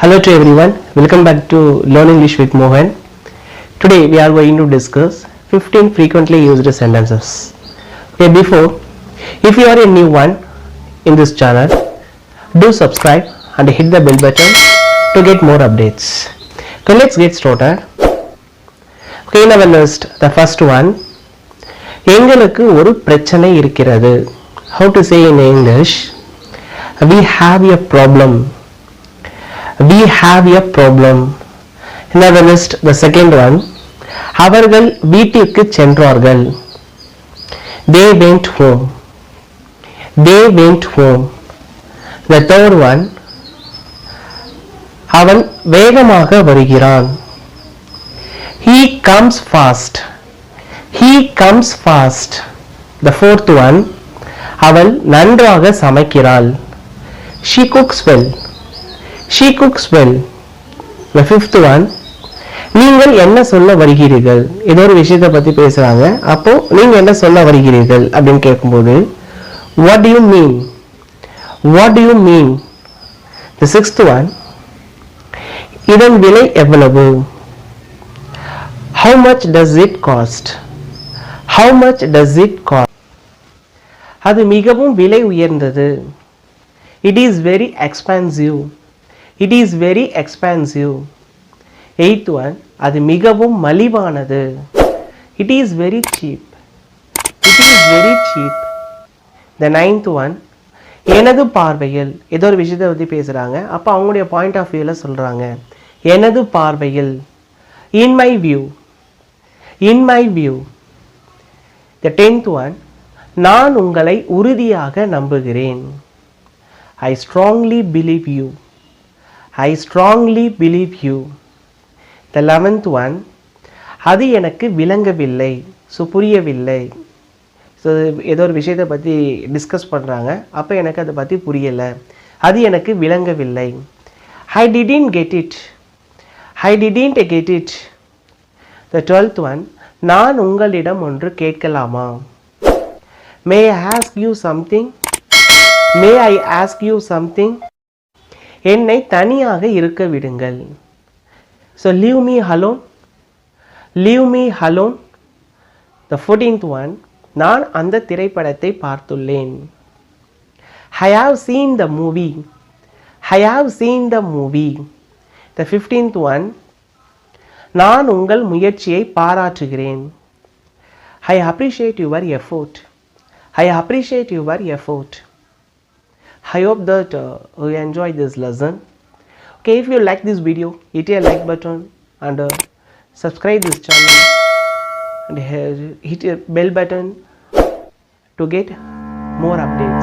Hello to everyone, welcome back to Learn English with Mohan. Today we are going to discuss 15 frequently used sentences. Okay, before, if you are a new one in this channel, do subscribe and hit the bell button to get more updates. Okay, let's get started. Okay, in our list, the first one, எங்களுக்கு ஒரு பிரச்சனை இருக்கிறது. How to say in English? We have a problem. We have a problem. In our list, the second one, அவர்கள் வீட்டிற்கு சென்றார்கள். They went home. They went home. The third one, அவன் வேகமாக வருகிறான். He comes fast. He comes fast. The fourth one, அவள் நன்றாக சமைக்கிறாள். She cooks well. She cooks well. The fifth one, நீங்கள் என்ன சொல்ல வருகிறீர்கள்? ஏதோ ஒரு விஷயத்தை பத்தி பேசுறாங்க. அப்போ நீங்க என்ன சொல்ல வருகிறீர்கள் அப்படின்னு கேட்கும்போது what do you mean? What do you mean? The sixth one, இதன் விலை எவ்வளவு? How much does it cost? How much does it cost? அது மிகவும் விலை உயர்ந்தது. It is very expensive. It is very expensive. Eighth one, அது மிகவும் மலிவானது. It is very cheap. It is very cheap. The ninth one, எனது பார்வையில் ஏதோ ஒரு விஷயத்தை பற்றி பேசுகிறாங்க. அப்போ அவங்களுடைய பாயிண்ட் ஆஃப் வியூவில் சொல்கிறாங்க. எனது பார்வையில், in my view. In my view. The tenth one, நான் உங்களை உறுதியாக நம்புகிறேன். I strongly believe you. I strongly believe you. The 11th one, அது எனக்கு விளங்கவில்லை. ஸோ புரியவில்லை. ஸோ ஏதோ ஒரு விஷயத்தை பற்றி டிஸ்கஸ் பண்ணுறாங்க. அப்போ எனக்கு அதை பற்றி புரியலை. அது எனக்கு விளங்கவில்லை. I didn't get it. I didn't get it. The 12th one, நான் உங்களிடம் ஒன்று கேட்கலாமா? May I ask you something? May I ask you something? என்னை தனியாக இருக்க விடுங்கள். So leave me alone. Leave me alone. The 14th one, நான் அந்த திரைப்படத்தை பார்த்துள்ளேன். I have seen the movie. I have seen the movie. The 15th one, நான் உங்கள் முயற்சியை பாராட்டுகிறேன். I appreciate your effort. I appreciate your effort. I hope that you enjoyed this lesson. Okay, if you like this video, hit a like button and subscribe this channel and hit a bell button to get more updates.